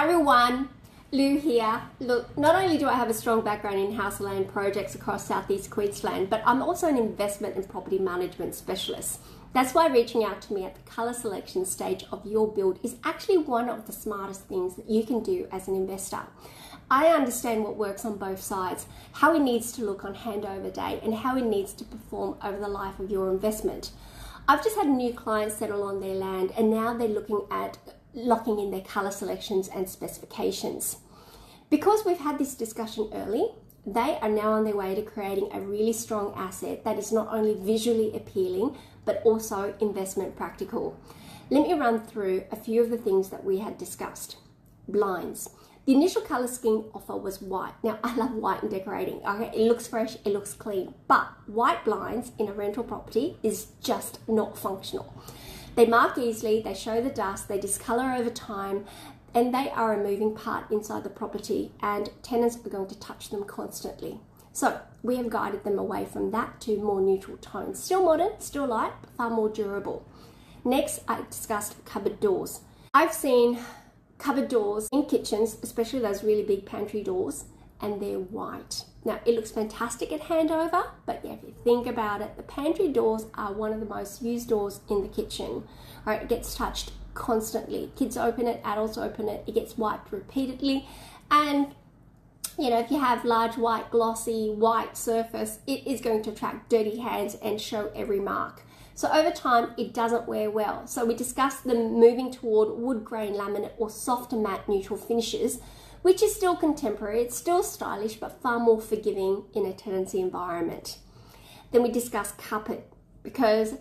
Hi everyone, Lou here. Look, not only do I have a strong background in house and land projects across South East Queensland, but I'm also an investment and property management specialist. That's why reaching out to me at the colour selection stage of your build is actually one of the smartest things that you can do as an investor. I understand what works on both sides, how it needs to look on handover day and how it needs to perform over the life of your investment. I've just had new clients settle on their land and now they're looking at locking in their colour selections and specifications. Because we've had this discussion early, they are now on their way to creating a really strong asset that is not only visually appealing, but also investment practical. Let me run through a few of the things that we had discussed. Blinds. The initial colour scheme offer was white. Now, I love white in decorating. Okay, it looks fresh, it looks clean, but white blinds in a rental property is just not functional. They mark easily, they show the dust, they discolour over time, and they are a moving part inside the property and tenants are going to touch them constantly. So we have guided them away from that to more neutral tones. Still modern, still light, but far more durable. Next, I discussed cupboard doors. I've seen cupboard doors in kitchens, especially those really big pantry doors, and they're white. Now, it looks fantastic at handover, but if you think about it, the pantry doors are one of the most used doors in the kitchen. Right? It gets touched constantly. Kids open it, adults open it, it gets wiped repeatedly. And, you know, if you have large white, glossy, white surface, it is going to attract dirty hands and show every mark. So over time, it doesn't wear well. So we discussed them moving toward wood grain laminate or softer matte neutral finishes, which is still contemporary, it's still stylish, but far more forgiving in a tenancy environment. Then we discussed carpet, because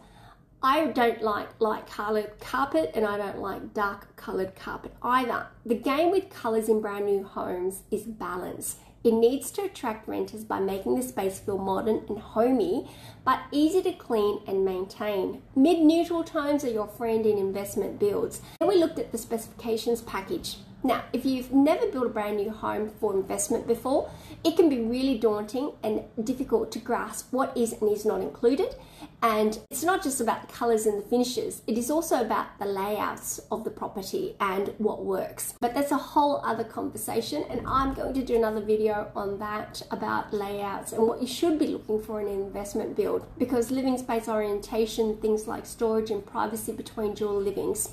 I don't like light coloured carpet and I don't like dark coloured carpet either. The game with colours in brand new homes is balance. It needs to attract renters by making the space feel modern and homey, but easy to clean and maintain. Mid-neutral tones are your friend in investment builds. Then we looked at the specifications package. Now, if you've never built a brand new home for investment before, it can be really daunting and difficult to grasp what is and is not included. And it's not just about the colours and the finishes, it is also about the layouts of the property and what works. But that's a whole other conversation, and I'm going to do another video on that about layouts and what you should be looking for in an investment build, because living space orientation, things like storage and privacy between dual livings,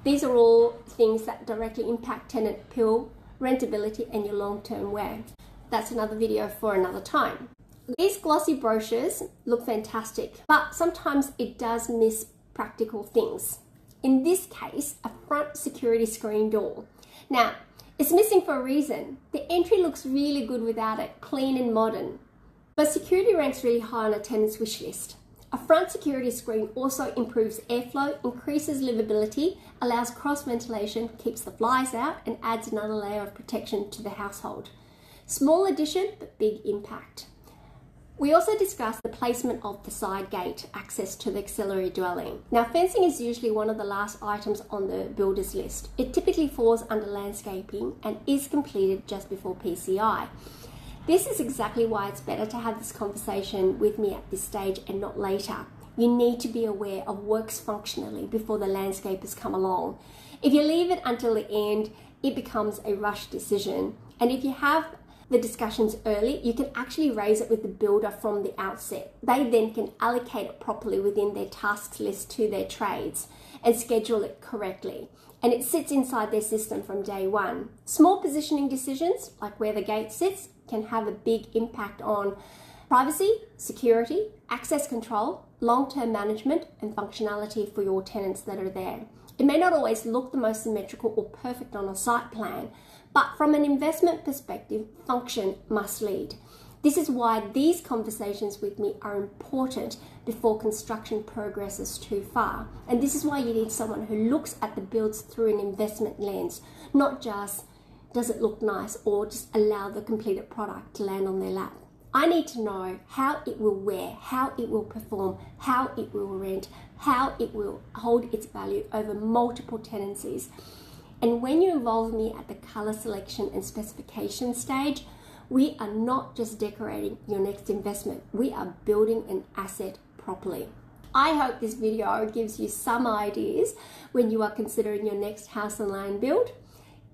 these are all things that directly impact tenant appeal, rentability and your long-term wear. That's another video for another time. These glossy brochures look fantastic, but sometimes it does miss practical things. In this case, a front security screen door. Now, it's missing for a reason. The entry looks really good without it, clean and modern. But security ranks really high on a tenant's wish list. A front security screen also improves airflow, increases livability, allows cross ventilation, keeps the flies out, and adds another layer of protection to the household. Small addition, but big impact. We also discussed the placement of the side gate, access to the auxiliary dwelling. Now, fencing is usually one of the last items on the builder's list. It typically falls under landscaping and is completed just before PCI. This is exactly why it's better to have this conversation with me at this stage and not later. You need to be aware of works functionally before the landscapers come along. If you leave it until the end, it becomes a rushed decision. And if you have the discussions early, you can actually raise it with the builder from the outset. They then can allocate it properly within their tasks list to their trades and schedule it correctly. And it sits inside their system from day one. Small positioning decisions, like where the gate sits, can have a big impact on privacy, security, access control, long-term management, and functionality for your tenants that are there. It may not always look the most symmetrical or perfect on a site plan, but from an investment perspective, function must lead. This is why these conversations with me are important before construction progresses too far. And this is why you need someone who looks at the builds through an investment lens, not just does it look nice or just allow the completed product to land on their lap. I need to know how it will wear, how it will perform, how it will rent, how it will hold its value over multiple tenancies. And when you involve me at the colour selection and specification stage, we are not just decorating your next investment, we are building an asset properly. I hope this video gives you some ideas when you are considering your next house and land build.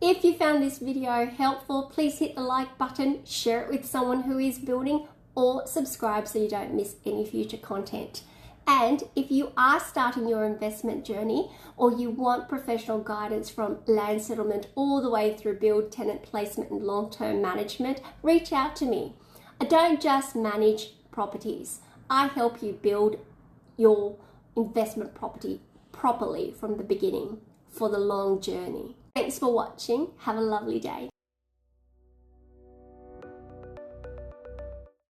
If you found this video helpful, please hit the like button, share it with someone who is building, or subscribe so you don't miss any future content. And if you are starting your investment journey or you want professional guidance from land settlement all the way through build, tenant placement and long-term management, reach out to me. I don't just manage properties. I help you build your investment property properly from the beginning for the long journey. Thanks for watching. Have a lovely day.